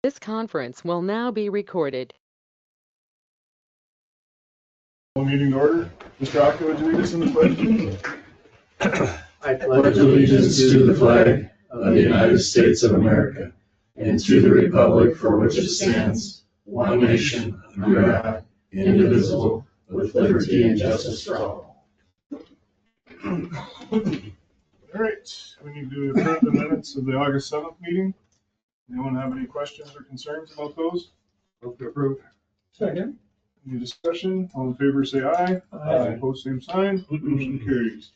This conference will now be recorded. Meeting to order. Mr. Ocko, would you lead us in the pledge? I pledge allegiance to the flag of the United States of America and to the republic for which it stands, one nation, under God, indivisible, with liberty and justice for all. All right, we need to approve the minutes of the August 7th meeting. Anyone have any questions or concerns about those? Move to approve. Second. Any discussion? All in favor say aye. Aye. Opposed, same sign. Motion carries.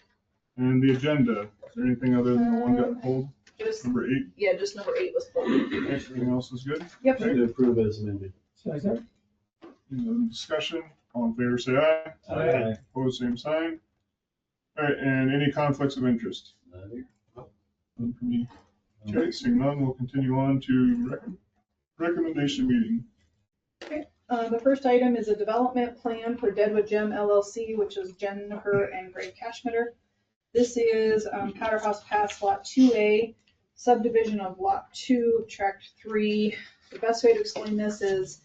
And the agenda, is there anything other than the one got pulled? Just, Number 8? yeah, just number 8 was pulled. Everything else is good? Yep. Okay. To approve as amended. Second. Any discussion? All in favor say aye. Aye. Opposed, same sign. All right, and any conflicts of interest? None for me. Okay, seeing none, we'll continue on to recommendation meeting. The first item is a development plan for Deadwood Gem LLC, which is Jennifer and Greg Cashmitter. This is Powderhouse Pass Lot 2A, subdivision of Lot 2, Tract 3. The best way to explain this is,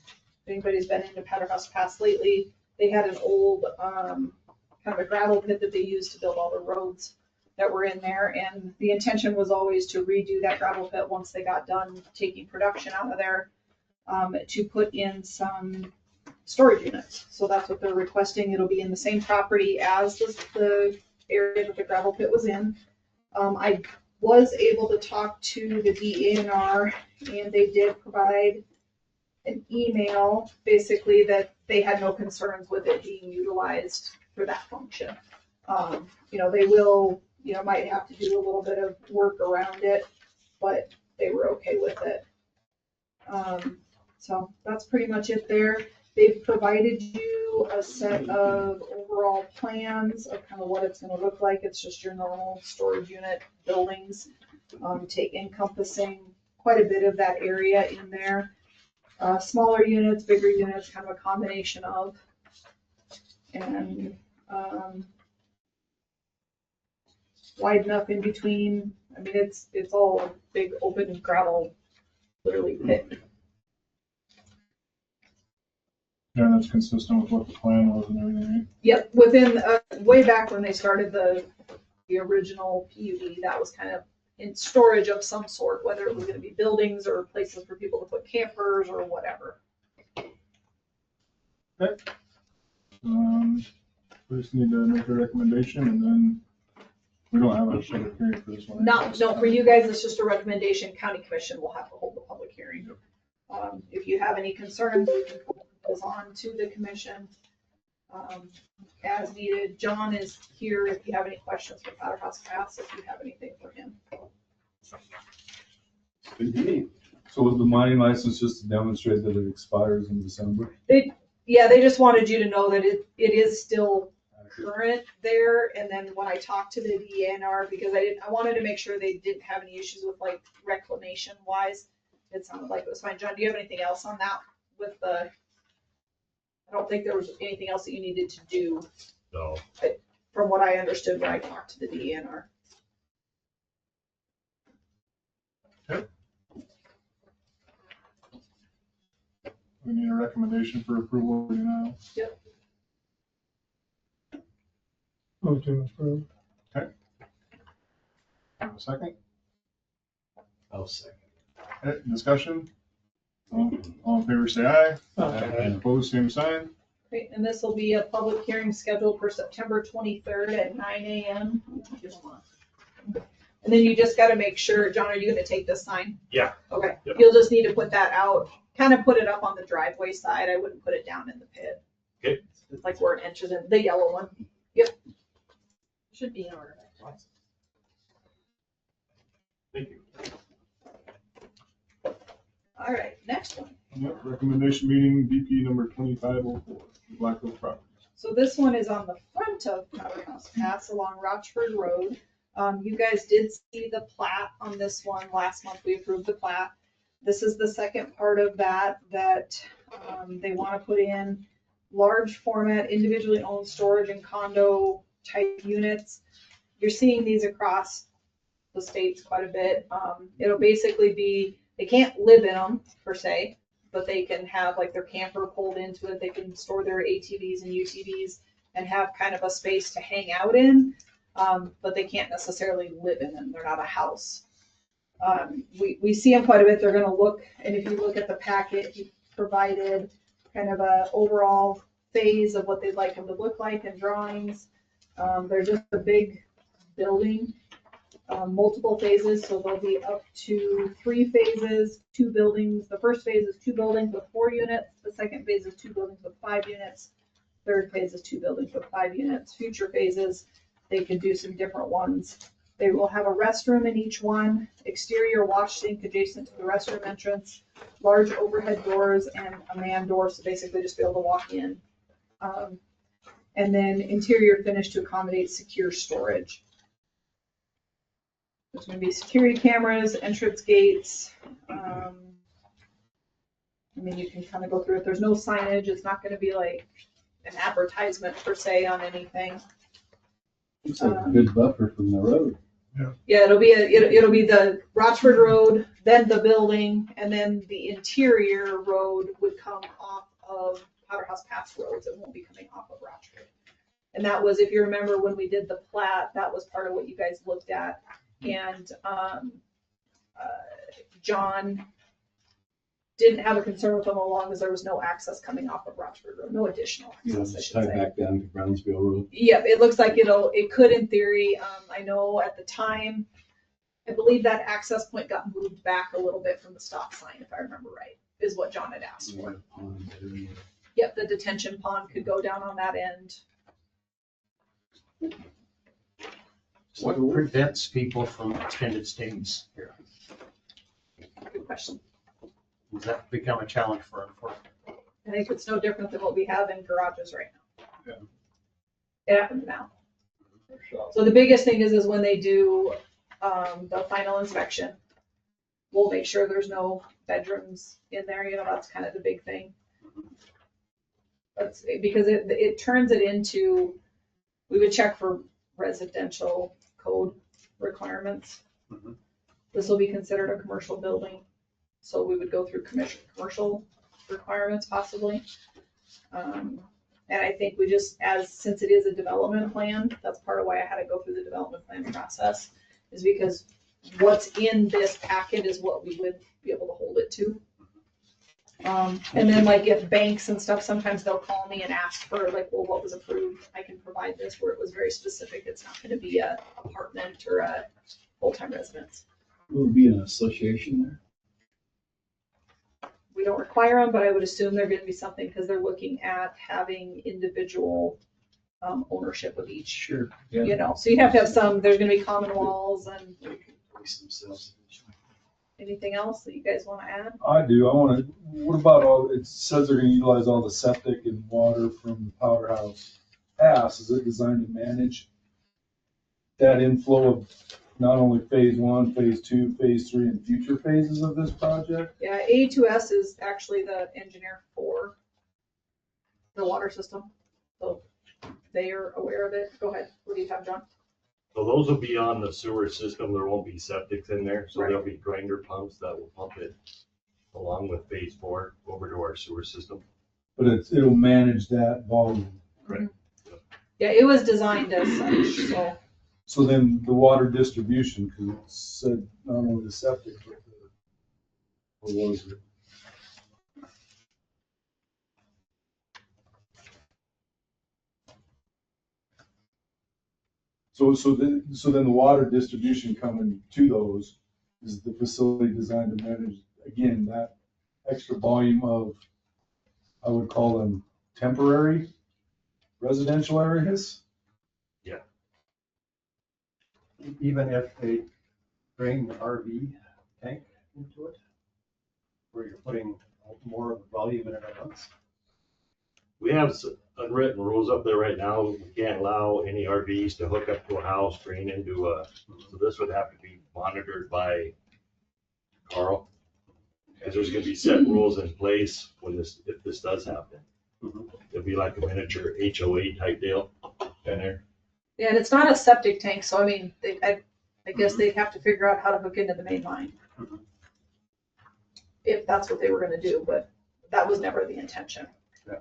if anybody's been into Powderhouse Pass lately, they had an old kind of a gravel pit that they used to build all the roads that were in there, and the intention was always to redo that gravel pit once they got done taking production out of there, to put in some storage units. So that's what they're requesting. It'll be in the same property as the area that the gravel pit was in. I was able to talk to the DENR, and they did provide an email basically that they had no concerns with it being utilized for that function. They will, might have to do a little bit of work around it, but they were okay with it. So that's pretty much it there. They've provided you a set of overall plans of kind of what it's going to look like. It's just your normal storage unit buildings, encompassing quite a bit of that area in there. Smaller units, bigger units, kind of a combination of. And wide enough in between. I mean, it's all a big open gravel, literally pit. Yeah, that's consistent with what the plan was and everything, right? Yep, within, way back when they started the original PUD, that was kind of in storage of some sort, whether it was gonna be buildings or places for people to put campers or whatever. Okay. We just need to make a recommendation and then we don't have a public hearing for this one. No, for you guys, it's just a recommendation. County Commission will have to hold the public hearing. If you have any concerns, you can put those on to the commission as needed. John is here if you have any questions for Powderhouse Pass, if you have anything for him. So was the mining license just to demonstrate that it expires in December? They just wanted you to know that it is still current there. And then when I talked to the DNR, because I wanted to make sure they didn't have any issues with like reclamation wise. It sounded like it was fine. John, do you have anything else on that with I don't think there was anything else that you needed to do. No. From what I understood when I talked to the DNR. We need a recommendation for approval now. Yep. Move to approve. Okay. Have a second? I'll second. Okay, discussion? All in favor say aye. Aye. Opposed, same sign. Great, and this will be a public hearing scheduled for September 23rd at 9 a.m. And then you just gotta make sure, John, are you gonna take this sign? Yeah. Okay, Yep. You'll just need to put that out, kind of put it up on the driveway side. I wouldn't put it down in the pit. Okay. Like where it enters in, the yellow one. Yep. Should be in order. Thank you. All right, next one. Yep, recommendation meeting BP number 2504, Black Oak Properties. So this one is on the front of Powderhouse Pass along Rochford Road. You guys did see the plat on this one. Last month we approved the plat. This is the second part of that they want to put in large format, individually owned storage and condo type units. You're seeing these across the states quite a bit. It'll basically be They can't live in them per se, but they can have like their camper pulled into it. They can store their ATVs and UTVs and have kind of a space to hang out in, but they can't necessarily live in them. They're not a house. We see them quite a bit. They're going to look, and if you look at the packet, he provided kind of a overall phase of what they'd like them to look like and drawings. They're just a big building, multiple phases, so there'll be up to 3 phases, 2 buildings. The first phase is 2 buildings with 4 units. The second phase is 2 buildings with 5 units. Third phase is 2 buildings with 5 units. Future phases, they can do some different ones. They will have a restroom in each one, exterior wash sink adjacent to the restroom entrance, large overhead doors, and a man door, so basically just be able to walk in. And then interior finish to accommodate secure storage. There's going to be security cameras, entrance gates. I mean, you can kind of go through it. There's no signage. It's not going to be like an advertisement per se on anything. It's like a good buffer from the road. Yeah, it'll be the Rochford Road, then the building, and then the interior road would come off of Powderhouse Pass roads. It won't be coming off of Rochford. And that was, if you remember when we did the plat, that was part of what you guys looked at. And John didn't have a concern with them as long as there was no access coming off of Rochford Road, no additional access, I Just should tie say. back down to Brownsville Road. Yeah, it looks like it could in theory. I know at the time, I believe that access point got moved back a little bit from the stop sign, if I remember right, is what John had asked for. Yep, the detention pond could go down on that end. What prevents people from extended stays here? Good question. Does that become a challenge for enforcement? I think it's no different than what we have in garages right now. Yeah. It happens now. So the biggest thing is when they do the final inspection, we'll make sure there's no bedrooms in there. You know, that's kind of the big thing. That's because it turns it into, we would check for residential code requirements. Mhm. This will be considered a commercial building, so we would go through commercial requirements possibly. And I think we just, since it is a development plan, that's part of why I had to go through the development plan process, is because what's in this packet is what we would be able to hold it to. And then like if banks and stuff, sometimes they'll call me and ask for like, well, what was approved? I can provide this where it was very specific. It's not gonna be a apartment or a full-time residence. Will there be an association there? We don't require them, but I would assume they're gonna be something because they're looking at having individual ownership of each, Sure. you know, so you have to have some, there's gonna be common walls and Police themselves. anything else that you guys wanna add? I do. I want to, what about all, it says they're going to utilize all the septic and water from the Powderhouse Pass. Is it designed to manage that inflow of not only phase 1, phase 2, phase 3, and future phases of this project? Yeah, A2S is actually the engineer for the water system, so they are aware of it. Go ahead, what do you have, John? So those will be on the sewer system. There won't be septics in there, so Right. there'll be grinder pumps that will pump it along with phase 4 over to our sewer system. But it'll manage that volume. Yeah, it was designed as such, so. So then the water distribution, because it said not only the septic, but what was it? So then the water distribution coming to those is the facility designed to manage, again, that extra volume of, I would call them temporary residential areas? Even if they bring the RV tank into it, where you're putting more of the volume in it at once? We have unwritten rules up there right now. We can't allow any RVs to hook up to a house, drain into so this would have to be monitored by Carl. Because there's gonna be set rules in place when if this does happen. It'll be like a miniature HOA type deal in there. Yeah, and it's not a septic tank, so I mean, I guess they'd have to figure out how to hook into the main line. if that's what they were gonna do, but that was never the intention. Yeah.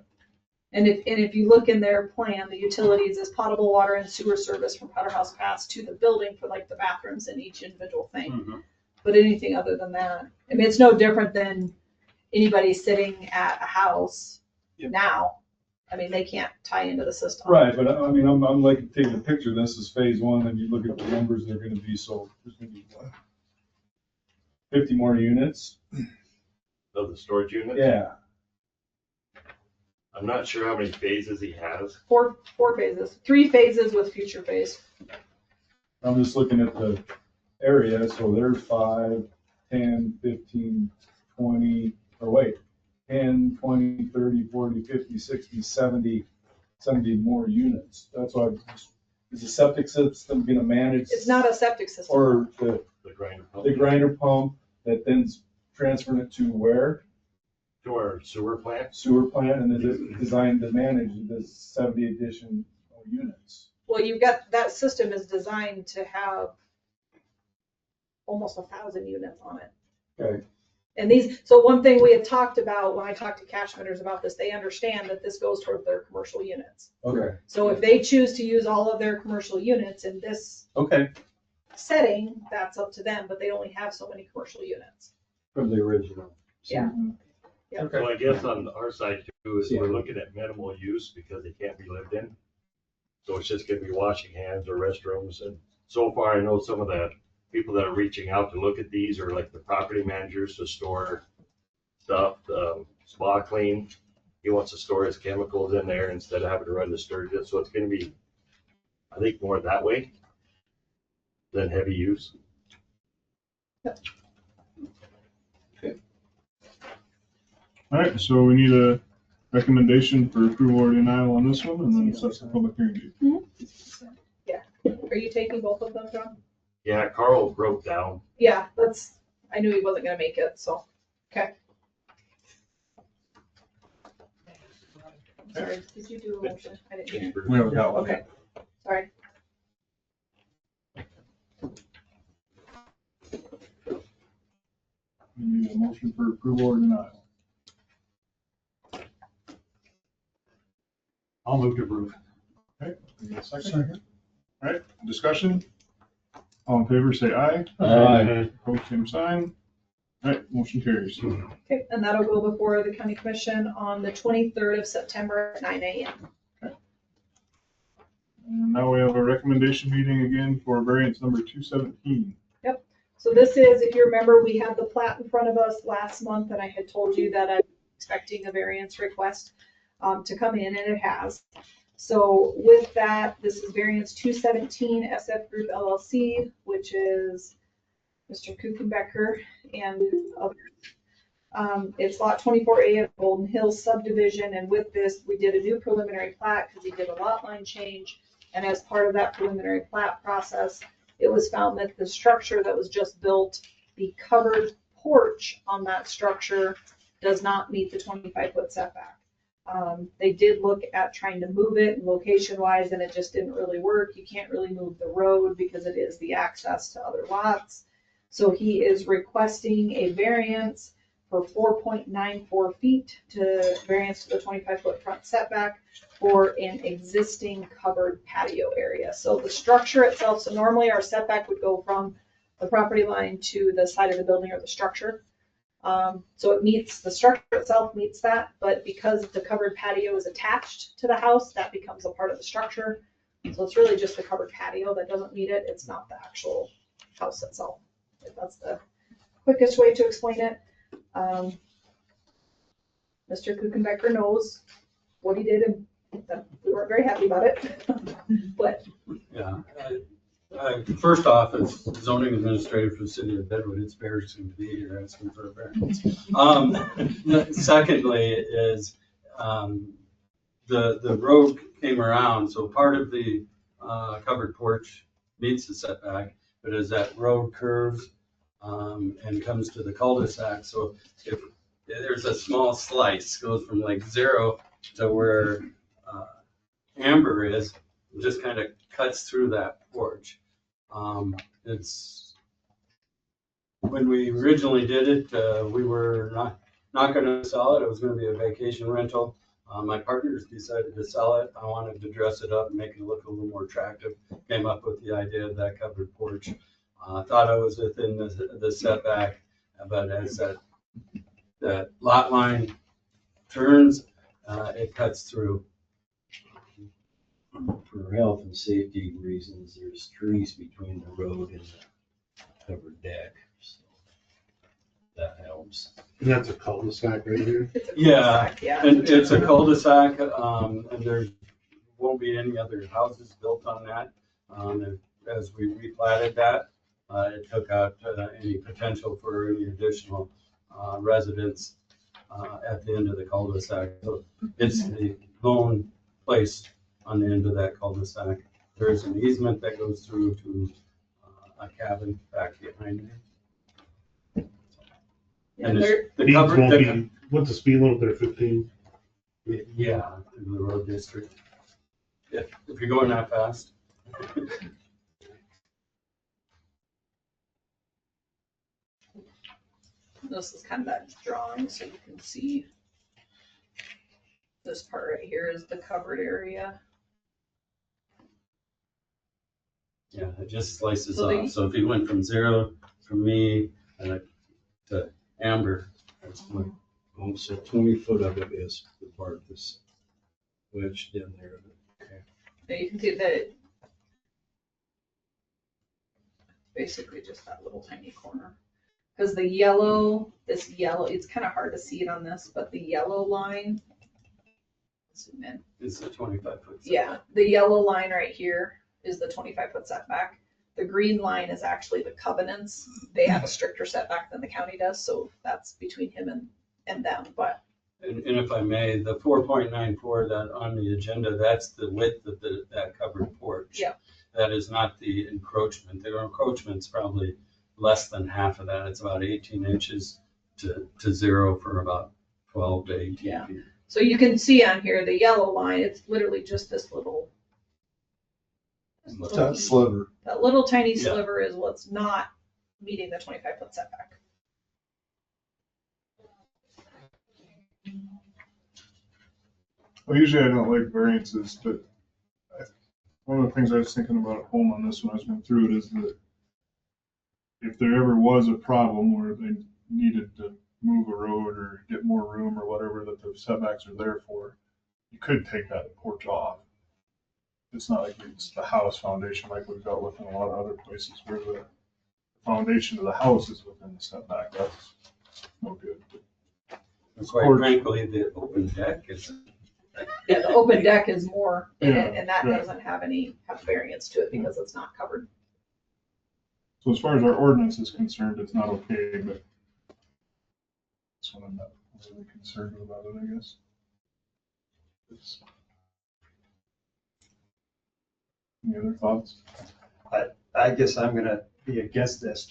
And if you look in their plan, the utilities is potable water and sewer service from Powder House Pass to the building for like the bathrooms and each individual thing. Mhm. But anything other than that, I mean, it's no different than anybody sitting at a house Yep. now. I mean, they can't tie into the system. Right, but I mean, I'm like taking a picture, this is phase one, and you look at the numbers they're gonna be, so there's gonna be what? 50 more units? Of the storage unit. Yeah, I'm not sure how many phases he has. Four phases, 3 phases with future phase. I'm just looking at the area, so there's 5, 10, 15, 20, or wait, 10, 20, 30, 40, 50, 60, 70 more units. That's why, is the septic system gonna manage? It's not a septic system. Or the The grinder pump. the grinder pump that then's transferring it to where? To our sewer plant. Sewer plant, and is it designed to manage the 70 additional units? Well, you've got, that system is designed to have almost 1,000 units on it. Okay, And these, so one thing we had talked about when I talked to cash vendors about this, they understand that this goes toward their commercial units. okay, So if they choose to use all of their commercial units in this okay. setting, that's up to them, but they only have so many commercial units. From the original. Yeah. So I guess on our side too, is we're looking at minimal use because they can't be lived in. So it's just gonna be washing hands or restrooms. And so far, I know some of the people that are reaching out to look at these are like the property managers to store stuff, spa clean. He wants to store his chemicals in there instead of having to run the Sturgis. So it's gonna be, I think, more that way than heavy use. All right, so we need a recommendation for approval or denial on this one, and then set the public hearing date. Are you taking both of them, John? Yeah, Carl broke down. Yeah, I knew he wasn't gonna make it, so, okay. Sorry, did you do a motion? I didn't hear. We haven't got one. Okay, sorry. We need a motion for approval or denial. I'll move to approve. Okay, we need a second. All right, discussion. All in favor, say aye. Aye. Opposed, same sign. All right, motion carries. Okay, and that'll go before the county commission on the 23rd of September at 9 a.m. And now we have a recommendation meeting again for variance number 217. So this is, if you remember, we had the plat in front of us last month, and I had told you that I'm expecting a variance request to come in, and it has. So with that, this is variance 217 SF Group LLC, which is Mr. Kuchenbecker and others. It's lot 24A of Golden Hills subdivision, and with this, we did a new preliminary plat because he did a lot line change. And as part of that preliminary plat process, it was found that the structure that was just built, the covered porch on that structure does not meet the 25-foot setback. They did look at trying to move it location-wise, and it just didn't really work. You can't really move the road because it is the access to other lots. So he is requesting a variance for 4.94 feet to variance to the 25-foot front setback for an existing covered patio area. So the structure itself, so normally our setback would go from the property line to the side of the building or the structure. So it meets, the structure itself meets that, but because the covered patio is attached to the house, that becomes a part of the structure. So it's really just the covered patio that doesn't meet it. It's not the actual house itself. If that's the quickest way to explain it. Mr. Kuchenbecker knows what he did, and that we weren't very happy about it. But Yeah. First off, as zoning administrator for the city of Deadwood, it's embarrassing to be here asking for a variance. Secondly is, the road came around, so part of the covered porch meets the setback, but as that road curves and comes to the cul-de-sac, so if there's a small slice, goes from like 0 to where Amber is, it just kind of cuts through that porch. It's when we originally did it, we were not gonna sell it. It was gonna be a vacation rental. My partners decided to sell it. I wanted to dress it up and make it look a little more attractive. Came up with the idea of that covered porch. Thought I was within the setback, but as that lot line turns, it cuts through. For health and safety reasons, there's trees between the road and the covered deck, so that helps. And that's a cul-de-sac right here. It's a Yeah, cul-de-sac, yeah. and it's a cul-de-sac, and there won't be any other houses built on that. As we replatted that, it took out any potential for any additional residents at the end of the cul-de-sac. So it's the lone place on the end of that cul-de-sac. There's an easement that goes through to a cabin back behind it. Yeah, And there- the Speeds cover, won't be, what's the speed limit there, 15? yeah, in the road district. If you're going that fast. This is kind of that drawing, so you can see this part right here is the covered area. Yeah, it just slices So they- off. So if you went from zero, from me to Amber, that's like, So 20 foot of it is the part that's wedged in there. Now you can see that it basically just that little tiny corner. Because the yellow, this yellow, it's kind of hard to see it on this, but the yellow line, zoom in. it's a 25 foot. Yeah, the yellow line right here is the 25-foot setback. The green line is actually the covenants. They have a stricter setback than the county does, so that's between him and them, but And if I may, the 4.94 that on the agenda, that's the width of that covered porch. Yeah. That is not the encroachment. The encroachment's probably less than half of that. It's about 18 inches to zero for about 12 to 18 Yeah. feet. so you can see on here, the yellow line, it's literally just this little. That sliver. That little tiny Yeah. sliver is what's not meeting the 25-foot setback. Well, usually I don't like variances, but one of the things I was thinking about at home on this when I was going through it is that if there ever was a problem where they needed to move a road or get more room or whatever that the setbacks are there for, you could take that porch off. It's not like it's the house foundation like we've got with in a lot of other places where the foundation of the house is within the setback. That's no good. And quite Porch. frankly, the open deck is, Yeah, the open deck is more in Yeah, it, and that yeah. doesn't have variance to it because it's not covered. So as far as our ordinance is concerned, it's not okay, but that's what I'm not really concerned about it, I guess. Any other thoughts? I guess I'm gonna be against this,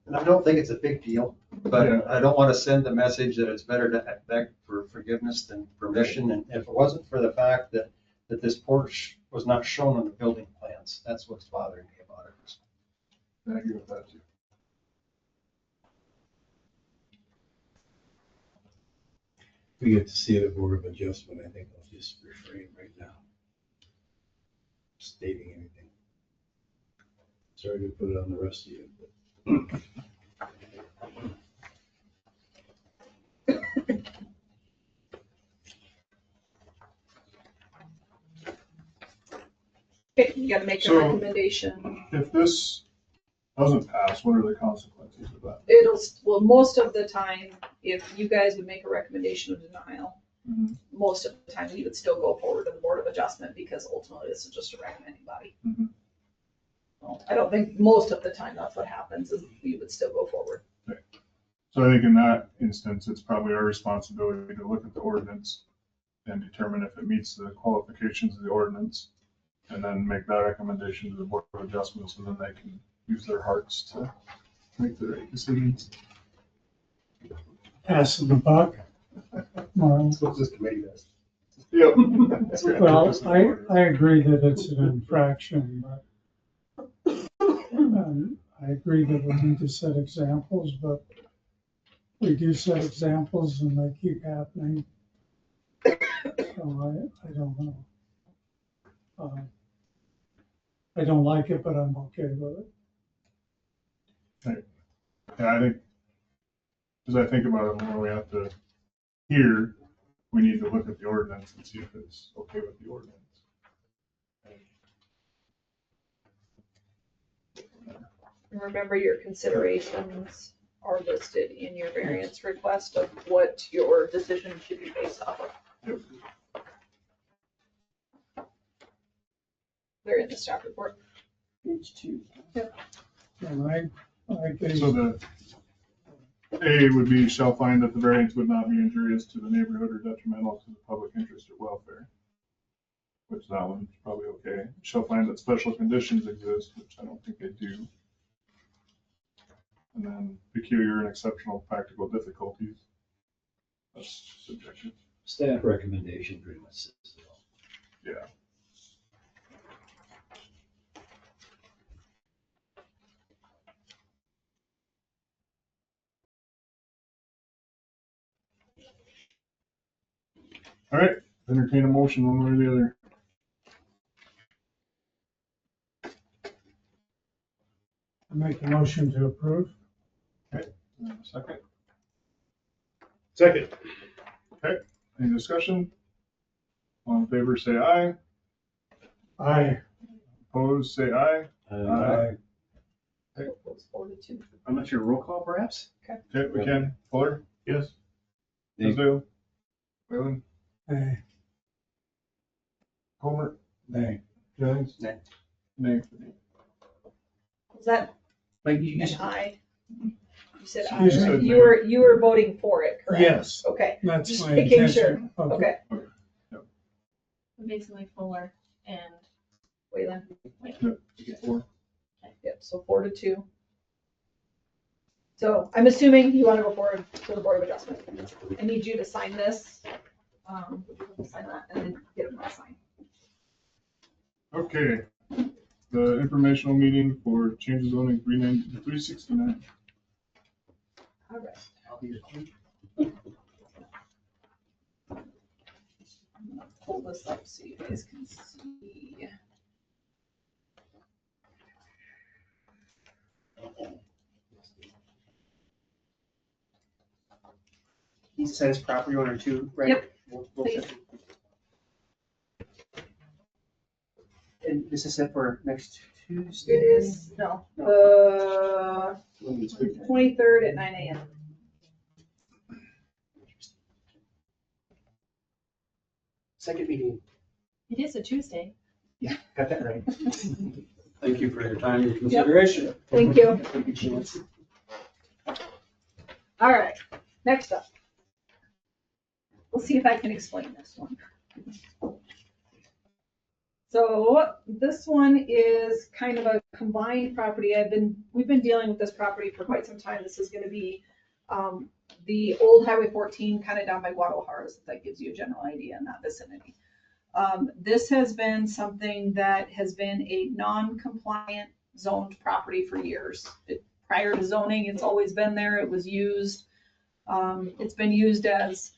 and I don't think it's a big deal, but Yeah. I don't want to send the message that it's better to beg for forgiveness than permission. And if it wasn't for the fact that this porch was not shown on the building plans, that's what's bothering me about it. I agree with that too. We get to see the Board of Adjustment, I think I'll just refrain right now. Stating anything. Sorry to put it on the rest of you, but. Okay, you gotta make a So- recommendation. If this doesn't pass, what are the consequences of that? Well, most of the time, if you guys would make a recommendation of denial, Mhm. most of the time, we would still go forward to the Board of Adjustment because ultimately this is just a recommending body. Mhm. Well, I don't think most of the time that's what happens is we would still go forward. So I think in that instance, it's probably our responsibility to look at the ordinance and determine if it meets the qualifications of the ordinance, and then make that recommendation to the Board of Adjustments, and then they can use their hearts to make the right decisions. Passing the buck. Well, That's what this committee does. Yep. I agree that it's an infraction, but I agree that we need to set examples, but we do set examples and they keep happening. So I don't know. I don't like it, but I'm okay with it. Yeah, I think, as I think about it more, we have to, here, we need to look at the ordinance and see if it's okay with the ordinance. Remember, your considerations are listed in your variance request of what your decision should be based off of. They're in the staff report. Page 2. Yep. And I think, So the A would be, shall find that the variance would not be injurious to the neighborhood or detrimental to the public interest or welfare. Which that one's probably okay. Shall find that special conditions exist, which I don't think they do. And then peculiar and exceptional practical difficulties. That's subjective. Staff recommendation pretty much says it all. Yeah. All right, entertain a motion one way or the other. I make the motion to approve. Second, Second. any discussion? All in favor, say aye. Aye. Opposed, say aye. Uh, It's 4-2. I'm not sure, roll call perhaps? Okay, we can. Fuller? Yes. Nay. Tisdale? Whalen? Aye. Homer? Nay. Jennings? Nay. Nay. Was that Like you an just, aye? You said aye, You said right? nay. You were voting for it, correct? Yes. Okay, That's Just my making sure. intention. okay. Basically Fuller and Wayland. You get 4. Yep, so 4-2. So I'm assuming you want to go forward to the Board of Adjustment. I need you to sign this. Sign that and then get them to sign. Okay. The informational meeting for changes zoning 369. All right. I'll be your I'm gonna pull this up so you guys can see. He says property owner too, right? Yep. We'll Please. set- And this is set for next Tuesday? It is, no, the 23rd at 9 a.m. Second meeting, it is a Tuesday. got that right. Thank you for your time and consideration. Thank you. Thank you, Chance. All right, next up. We'll see if I can explain this one. So this one is kind of a combined property. We've been dealing with this property for quite some time. This is gonna be the old Highway 14, kind of down by Guadalajara. So that gives you a general idea in that vicinity. This has been something that has been a non-compliant zoned property for years. Prior to zoning, it's always been there. It was used. It's been used as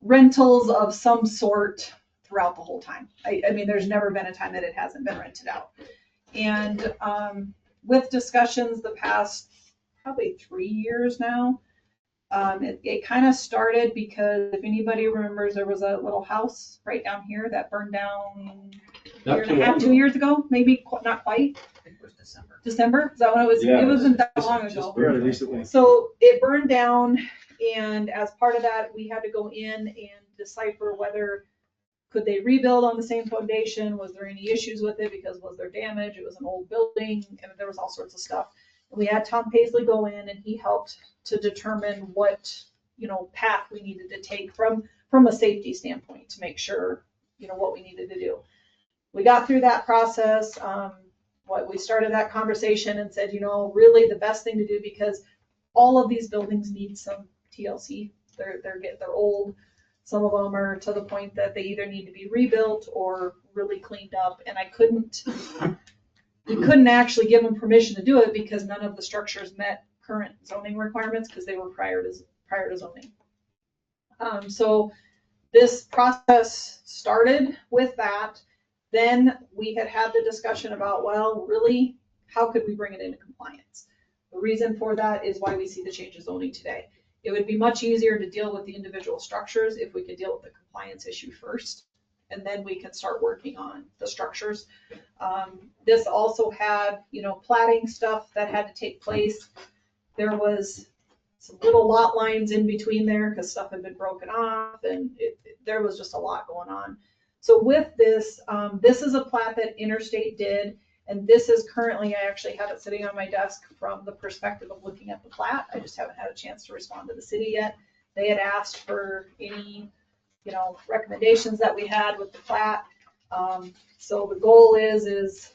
rentals of some sort throughout the whole time. I mean, there's never been a time that it hasn't been rented out. And with discussions the past probably 3 years now, it kind of started because if anybody remembers, there was a little house right down here that burned down a year and a half, 2 years ago, maybe not quite. I think it was December. December, is that when it was? Yeah, It it was wasn't that just- long just ago. Fairly recently. So it burned down, and as part of that, we had to go in and decipher whether could they rebuild on the same foundation? Was there any issues with it? Because was there damage? It was an old building, and there was all sorts of stuff. And we had Tom Paisley go in, and he helped to determine what, path we needed to take from a safety standpoint to make sure, what we needed to do. We got through that process. We started that conversation and said, really the best thing to do, because all of these buildings need some TLC. They're old. Some of them are to the point that they either need to be rebuilt or really cleaned up. And I couldn't we couldn't actually give them permission to do it because none of the structures met current zoning requirements because they were prior to zoning. So this process started with that. Then we had the discussion about, well, really, how could we bring it into compliance? The reason for that is why we see the change of zoning today. It would be much easier to deal with the individual structures if we could deal with the compliance issue first, and then we can start working on the structures. This also had, platting stuff that had to take place. There was some little lot lines in between there because stuff had been broken off, and there was just a lot going on. So with this, this is a plat that Interstate did, and this is currently, I actually have it sitting on my desk from the perspective of looking at the plat. I just haven't had a chance to respond to the city yet. They had asked for any, recommendations that we had with the plat. So the goal is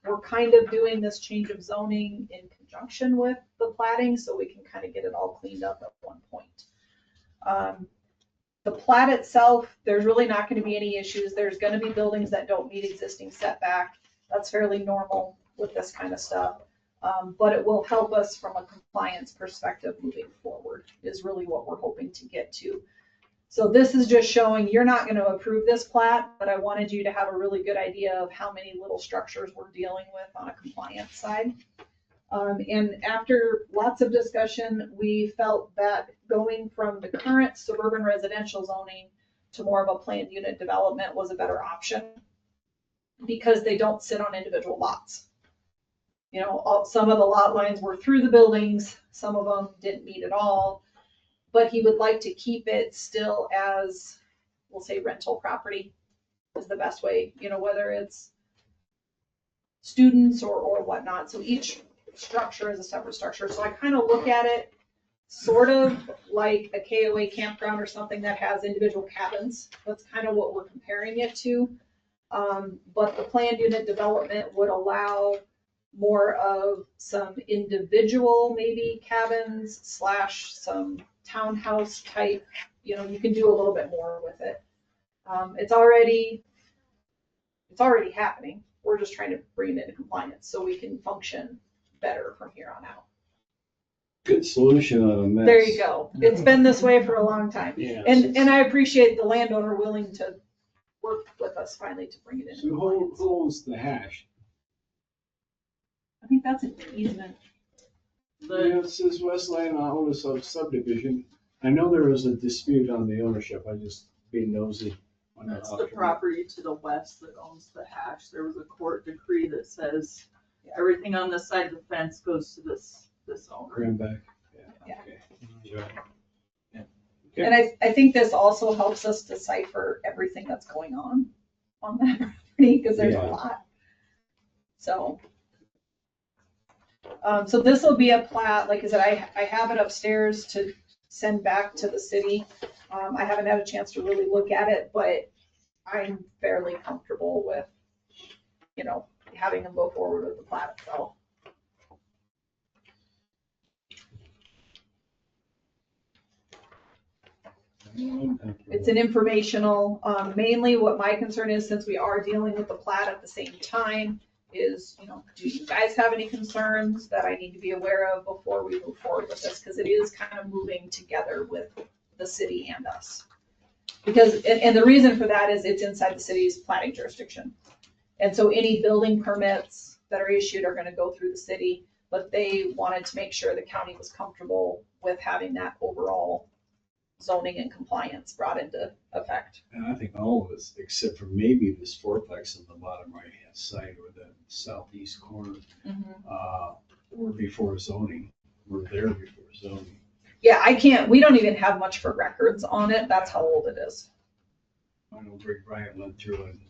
we're kind of doing this change of zoning in conjunction with the platting so we can kind of get it all cleaned up at one point. The plat itself, there's really not going to be any issues. There's going to be buildings that don't meet existing setback. That's fairly normal with this kind of stuff. But it will help us from a compliance perspective moving forward is really what we're hoping to get to. So this is just showing you're not going to approve this plat, but I wanted you to have a really good idea of how many little structures we're dealing with on a compliance side. And after lots of discussion, we felt that going from the current suburban residential zoning to more of a planned unit development was a better option because they don't sit on individual lots. Some of the lot lines were through the buildings, some of them didn't meet at all, but he would like to keep it still as, we'll say, rental property is the best way, whether it's students or whatnot. So each structure is a separate structure. So I kind of look at it sort of like a KOA campground or something that has individual cabins. That's kind of what we're comparing it to. But the planned unit development would allow more of some individual maybe cabins / some townhouse type, you can do a little bit more with it. It's already happening. We're just trying to bring it into compliance so we can function better from here on out. Good solution on a mess. There you go. It's been this way for a long time. Yeah. And I appreciate the landowner willing to work with us finally to bring it into So compliance. who owns the hash? I think that's an easement. Yeah, it says Westland owns of subdivision. I know there was a dispute on the ownership. I just being nosy. That's the property to the west that owns the hash. There was a court decree that says everything on this side of the fence goes to this owner. Grandback. Yeah. Okay. And I think this also helps us decipher everything that's going on that property because there's a lot. So, so this will be a plat. Like I said, I have it upstairs to send back to the city. I haven't had a chance to really look at it, but I'm fairly comfortable with, having them go forward with the plat itself. It's an informational, mainly what my concern is, since we are dealing with the plat at the same time, is, do you guys have any concerns that I need to be aware of before we move forward with this? Because it is kind of moving together with the city and us. Because, and the reason for that is it's inside the city's planning jurisdiction. And so any building permits that are issued are going to go through the city, but they wanted to make sure the county was comfortable with having that overall zoning and compliance brought into effect. And I think all of us, except for maybe this fourplex on the bottom right-hand side or the southeast corner, were before zoning. We're there before zoning. Yeah, we don't even have much for records on it. That's how old it is. I know Greg Bryant went through and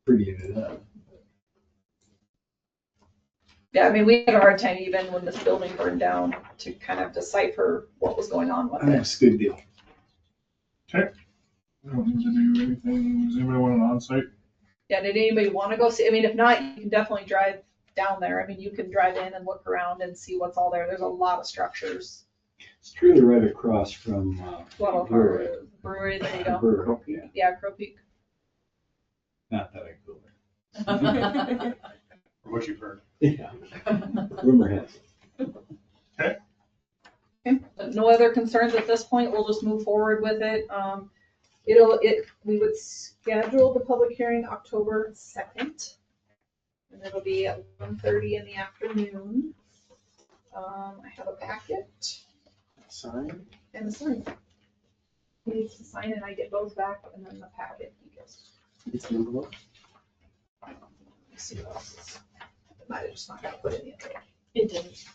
prettied it up. Yeah, I mean, we had a hard time even when this building burned down to kind of decipher what was going on with I think it. it's a good deal. Okay. We don't need to do anything. Does anybody want an on-site? Yeah, did anybody want to go see? I mean, if not, you can definitely drive down there. I mean, you can drive in and look around and see what's all there. There's a lot of structures. It's truly right across from Brewery, there you go. Burr, yeah. Yeah, Crow Peak. Not that I go there. Or what you've heard. Yeah. Rumor has it. No other concerns at this point, we'll just move forward with it. We would schedule the public hearing October 2nd. And it'll be at 1:30 in the afternoon. I have a packet Sign. and a sign. He needs to sign and I get those back and then the packet he gets. It's an envelope. Let's see what else is. I might have just not got put in the envelope. It didn't.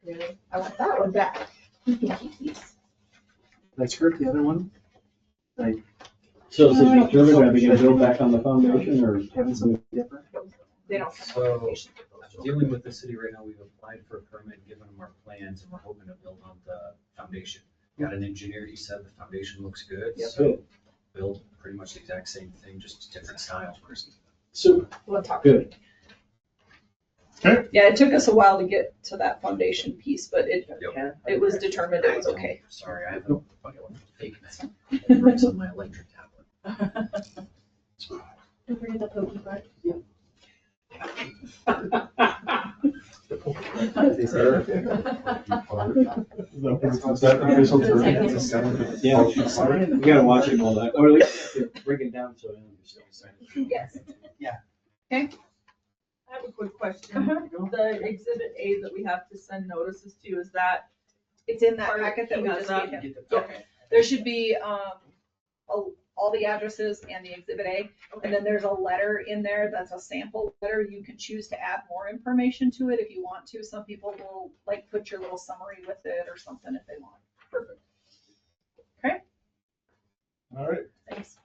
Really? I want that one back. You can keep these. Did I skirt the other one? Like, So is it determined whether they can build back on the foundation or? having something different? They don't have So- application to those. Dealing with the city right now, we've applied for a permit, given them our plans, and we're hoping to build on the foundation. Got an engineer, he said the foundation looks good, Yep. so build pretty much the exact same thing, just different style. Super, We'll talk. good. Okay. Yeah, it took us a while to get to that foundation piece, but it was determined it was I okay. don't- Sorry, I have a fake man. It's on my electric tablet. Don't forget the pokey part. Is that the official term? Yeah, we gotta watch it all that, or at least break it down so I understand. Yes. I have a quick question. The exhibit A that we have to send notices to, is that, It's in that Part of packet that we email, just that- gave him. okay, There should be, all the addresses and the exhibit A. And then there's a letter in there that's a sample letter. You can choose to add more information to it if you want to. Some people will like put your little summary with it or something if they want. Perfect. All right. Thanks.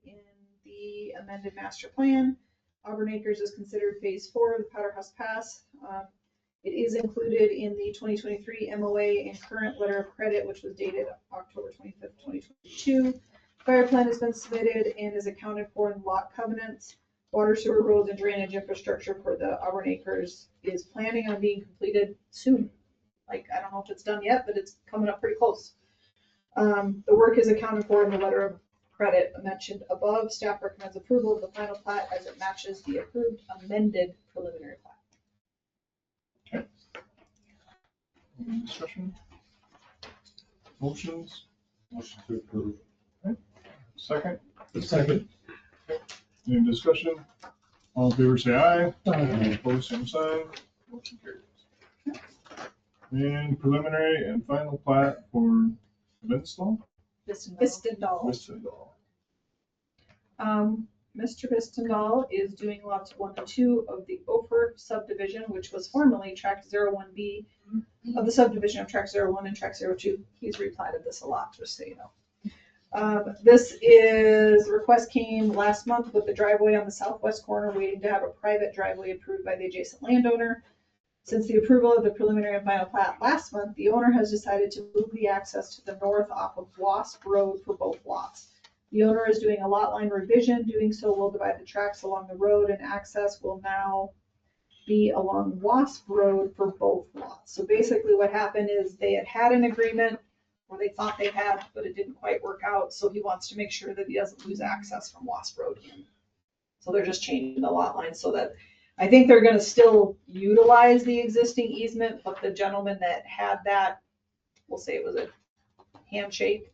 In the amended master plan, Auburn Acres is considered phase 4 of the Powderhouse Pass. It is included in the 2023 MOA and current letter of credit, which was dated October 25th, 2022. Fire plan has been submitted and is accounted for in lot covenants. Water, sewer, roads, and drainage infrastructure for the Auburn Acres is planning on being completed soon. Like, I don't know if it's done yet, but it's coming up pretty close. The work is accounted for in the letter of credit mentioned above. Staff recommends approval of the final plat as it matches the approved amended preliminary plat. Any discussion? Motions? Motion to approve. Second? Second. Any discussion? All in favor, say aye. Aye. Opposed, same sign. Motion carries. And preliminary and final plat for Vinstall? Vistendal. Wistendall. Mr. Bistendahl is doing lots 1 and 2 of the Ophir subdivision, which was formerly tract 01B of the subdivision of tract 01 and tract 02. He's replatted this a lot, just so you know. Request came last month with the driveway on the southwest corner, waiting to have a private driveway approved by the adjacent landowner. Since the approval of the preliminary and final plat last month, the owner has decided to move the access to the north off of Wasp Road for both lots. The owner is doing a lot line revision. Doing so will divide the tracks along the road, and access will now be along Wasp Road for both lots. So basically what happened is they had an agreement, or they thought they had, but it didn't quite work out. So he wants to make sure that he doesn't lose access from Wasp Road in. So they're just changing the lot line so that, I think they're gonna still utilize the existing easement, but the gentleman that had that, we'll say it was a handshake.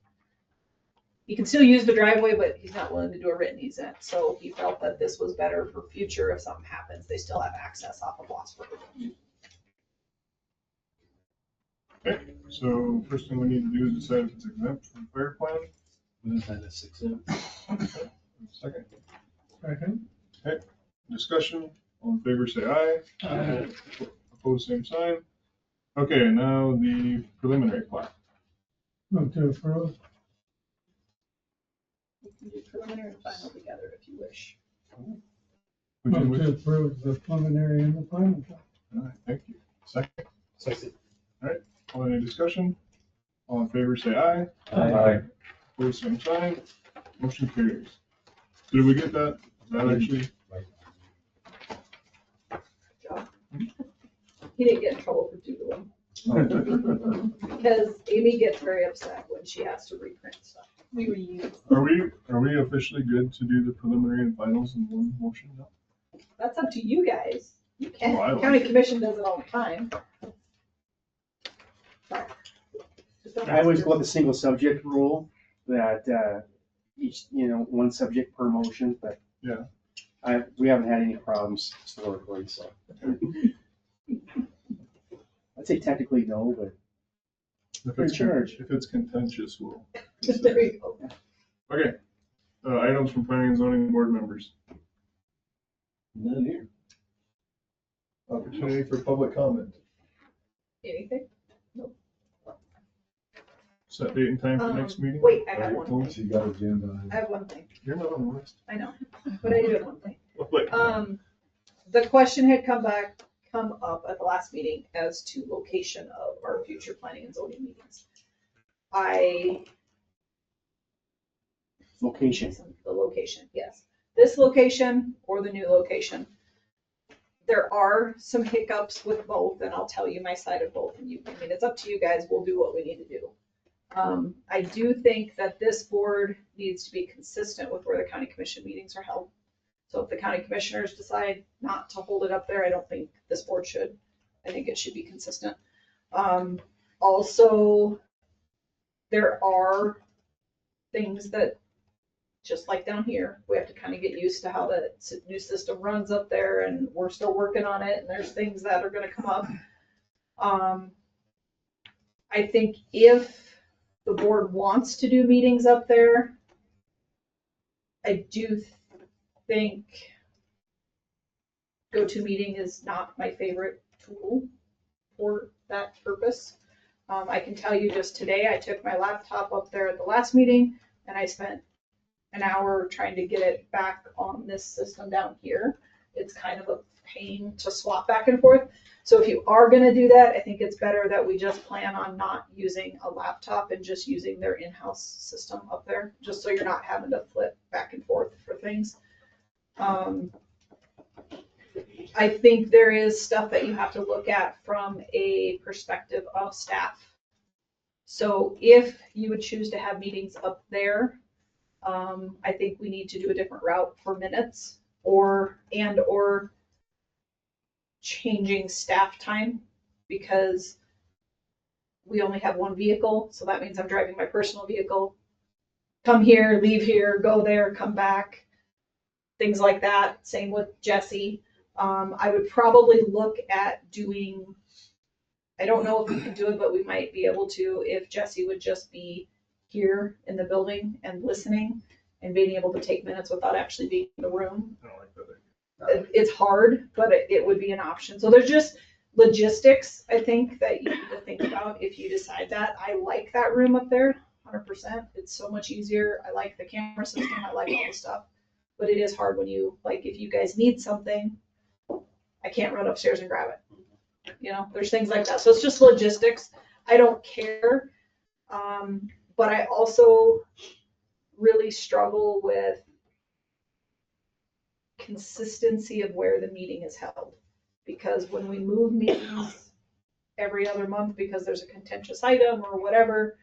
He can still use the driveway, but he's not willing to do a written easement. So he felt that this was better for future. If something happens, they still have access off of Wasp Road. Okay, so first thing we need to do is decide if it's exempt from fire plan. That is exempt. Second, Second. discussion, all in favor say aye. Opposed, same sign. Okay, now the preliminary plat. Move to approve. You can do preliminary and final together if you wish. Would you Move wish- to approve the preliminary and the final. All right, thank you. Second, Second. all any discussion? All in favor say aye. Aye. Opposed, same sign. Motion carries. Did we get that? Is that actually? He didn't get in trouble for doodling, because Amy gets very upset when she has to reprint stuff. We reuse. Are we officially good to do the preliminary and finals in one motion now? That's up to you guys. You can. Oh, I like County it. Commission does it all the time. Just don't I always ask go with the single subject rule that each, one subject per motion, but Yeah. we haven't had any problems historically, so. I'd say technically no, but If You're it's, in charge. if it's contentious, we'll. There you go. Okay, items from planning and zoning board members. None here. Opportunity for public comment. Anything? Set date and time for next meeting. Wait, I have one Folks, thing. you got agenda. I have one thing. You're not on the list. I know, but I do have one thing. Wait. The question had come up at the last meeting as to location of our future planning and zoning meetings. location. The location, yes. This location or the new location. There are some hiccups with both, and I'll tell you my side of both. And it's up to you guys. We'll do what we need to do. I do think that this board needs to be consistent with where the county commission meetings are held. So if the county commissioners decide not to hold it up there, I don't think this board should. I think it should be consistent. Also, there are things that, just like down here, we have to kind of get used to how the new system runs up there, and we're still working on it, and there's things that are gonna come up. I think if the board wants to do meetings up there, I do think GoToMeeting is not my favorite tool for that purpose. I can tell you just today, I took my laptop up there at the last meeting and I spent an hour trying to get it back on this system down here. It's kind of a pain to swap back and forth. So if you are gonna do that, I think it's better that we just plan on not using a laptop and just using their in-house system up there, just so you're not having to flip back and forth for things. I think there is stuff that you have to look at from a perspective of staff. So if you would choose to have meetings up there, I think we need to do a different route for minutes or changing staff time, because we only have one vehicle. So that means I'm driving my personal vehicle, come here, leave here, go there, come back, things like that. Same with Jesse. I would probably look at doing, I don't know if we can do it, but we might be able to if Jesse would just be here in the building and listening, and being able to take minutes without actually being in the room. I don't like that. It's hard, but it would be an option. So there's just logistics, I think, that you need to think about if you decide that. I like that room up there, 100%. It's so much easier. I like the camera system. I like all the stuff. But it is hard when you, like, if you guys need something, I can't run upstairs and grab it. You know, there's things like that. So it's just logistics. I don't care. But I also really struggle with consistency of where the meeting is held. Because when we move meetings every other month because there's a contentious item or whatever,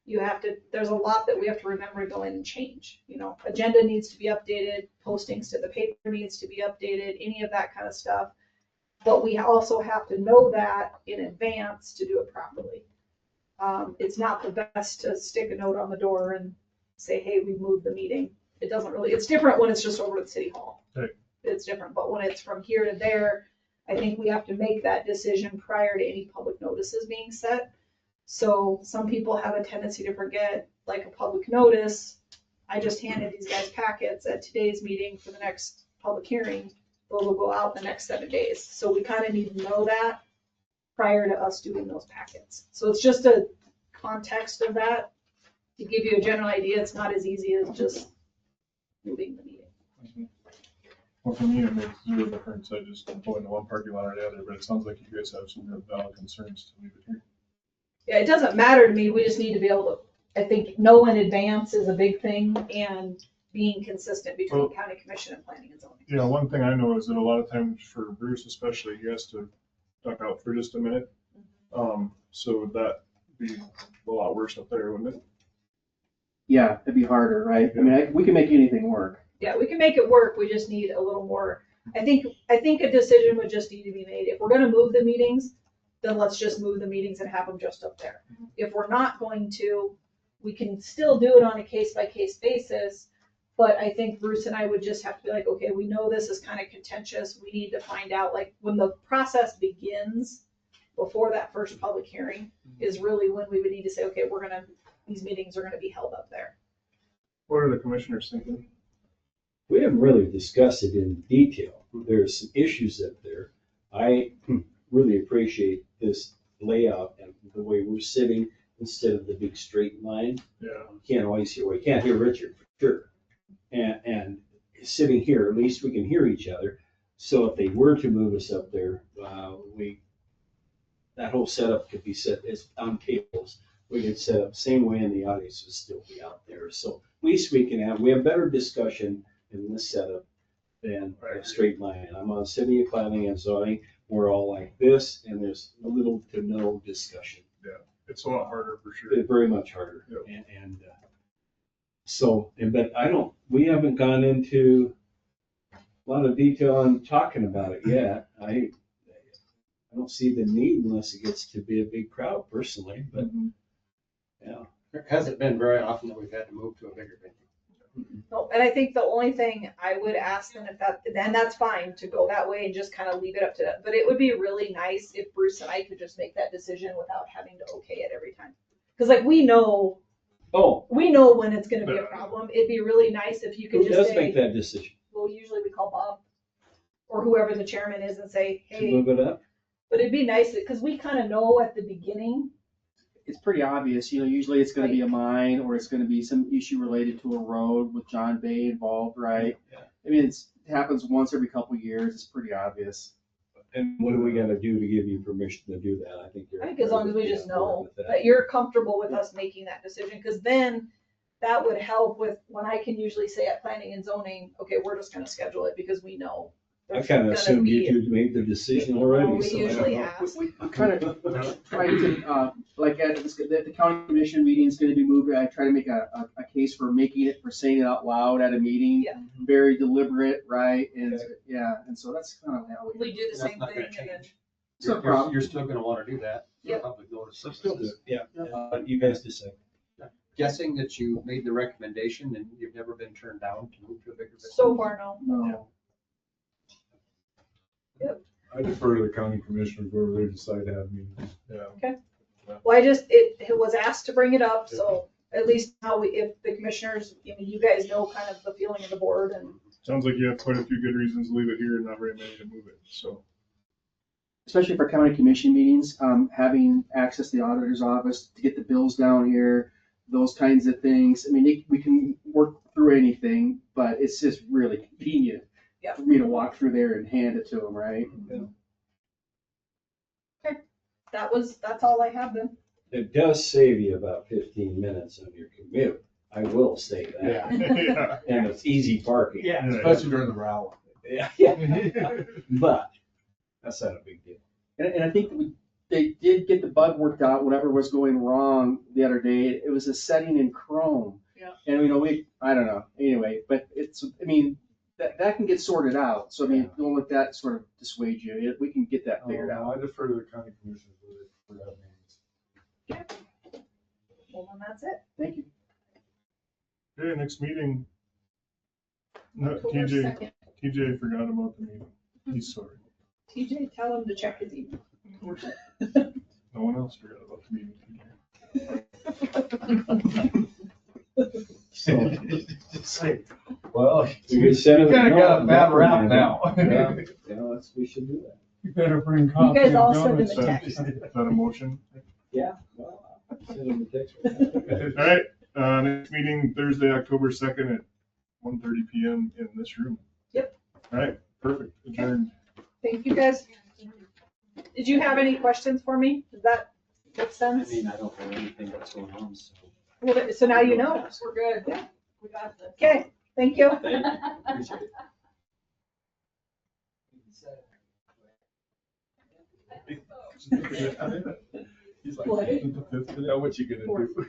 there's a lot that we have to remember to go in and change. You know, agenda needs to be updated, postings to the paper needs to be updated, any of that kind of stuff. But we also have to know that in advance to do it properly. It's not the best to stick a note on the door and say, hey, we moved the meeting. It doesn't really, it's different when it's just over at City Hall. Right. It's different, but when it's from here to there, I think we have to make that decision prior to any public notices being set. So some people have a tendency to forget, like a public notice. I just handed these guys packets at today's meeting for the next public hearing. Those will go out in the next 7 days. So we kind of need to know that prior to us doing those packets. So it's just a context of that to give you a general idea. It's not as easy as just moving the meeting. Well, for me, it makes zero difference. I just go into one parking lot or the other, but it sounds like you guys have some real valid concerns to leave it here. Yeah, it doesn't matter to me. We just need to be able to, I think, know in advance is a big thing, and being consistent between county commission and planning and zoning. You know, one thing I know is that a lot of times for Bruce especially, he has to duck out for just a minute. So would that be a lot worse up there, wouldn't it? Yeah, it'd be harder, right? I mean, we can make anything work. Yeah, we can make it work. We just need a little more. I think a decision would just need to be made. If we're going to move the meetings, then let's just move the meetings and have them just up there. If we're not going to, we can still do it on a case-by-case basis. But I think Bruce and I would just have to be like, okay, we know this is kind of contentious. We need to find out, like, when the process begins before that first public hearing is really when we would need to say, okay, these meetings are going to be held up there. What are the commissioners thinking? We haven't really discussed it in detail. There's some issues up there. I really appreciate this layout and the way we're sitting instead of the big straight line. Yeah. You can't always hear, well, you can't hear Richard for sure. And sitting here, at least we can hear each other. So if they were to move us up there, that whole setup could be set as on tables. We could set up same way and the audience would still be out there. So at least we have better discussion in this setup than a straight line. I'm on city planning and zoning. We're all like this, and there's little to no discussion. Yeah, it's a lot harder for sure. It's very much harder. Yep. But we haven't gone into a lot of detail on talking about it yet. I don't see the need unless it gets to be a big crowd personally, but yeah. There hasn't been very often that we've had to move to a bigger venue. No, and I think the only thing I would ask them then that's fine to go that way and just kind of leave it up to that. But it would be really nice if Bruce and I could just make that decision without having to okay it every time. Because like we know when it's going to be a problem. It'd be really nice if you could Who does make that decision? Well, usually we call Bob or whoever the chairman is and say, hey. To move it up? But it'd be nice because we kind of know at the beginning. It's pretty obvious, usually it's gonna be a mine or it's gonna be some issue related to a road with John Bay involved, right? Yeah. I mean, it happens once every couple of years, it's pretty obvious. And what do we gotta do to give you permission to do that? I think as long as we just know that you're comfortable with us making that decision, because then that would help with when I can usually say at planning and zoning, okay, we're just gonna schedule it because we know. I kind of assumed you two made the decision already. We usually ask. We kind of try to, like at the county commission meeting is gonna be moved, I try to make a case for making it, for saying it out loud at a meeting. Yeah. Very deliberate, right? And and so that's kind of how we do the same thing and then. It's no problem. You're still gonna wanna do that. Yep. Public notice. Still do, yeah. But you guys decide. Guessing that you made the recommendation and you've never been turned down to move to a bigger venue? So far, no. No. I defer to the county commissioners wherever they decide to have meetings. Yeah. Okay. Well, it was asked to bring it up, so at least how if the commissioners, I mean, you guys know kind of the feeling of the board and. Sounds like you have quite a few good reasons to leave it here and not very many to move it, so. Especially for county commission meetings, having access to the auditor's office to get the bills down here, those kinds of things. I mean, we can work through anything, but it's just really convenient Yeah. for me to walk through there and hand it to them, right? That's all I have then. It does save you about 15 minutes on your commute. I will say that. Yeah. And it's easy parking. Yeah, especially during the row. Yeah. But that's not a big deal. And I think they did get the bug worked out, whatever was going wrong the other day. It was a setting in Chrome. Yeah. And, I don't know, anyway, but that can get sorted out. So, don't let that sort of dissuade you. We can get that figured out. I defer to the county commissioners for that means. Well, then that's it. Thank you. Okay, next meeting. No, October 2nd. TJ forgot about the meeting. He's sorry. TJ, tell him to check his email. No one else forgot about the meeting, TJ. So, well, You could send you them kinda got a bad rap man. now. Yeah, we should do that. You better bring You copies guys of all send him government. a Is text. that a motion? Yeah, well, I'll send them a text. right now. All right, next meeting Thursday, October 2nd at 1:30 PM in this room. Yep. All right, perfect, adjourned. Thank you, guys. Did you have any questions for me? Does that make I sense? mean, I don't know anything that's going on, so. Well, so now you know. We're good. We got this. Okay, thank you. Appreciate it. He's like, What? yeah, what you gonna do?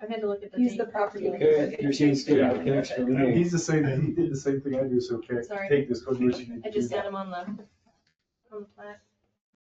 I had to look at the. He's date. the property. Okay, you're seeing Steve, thanks for the name. He's the same, he did the same thing I do, so okay, Sorry. take this, go do what you need to do. I just had him on the plat.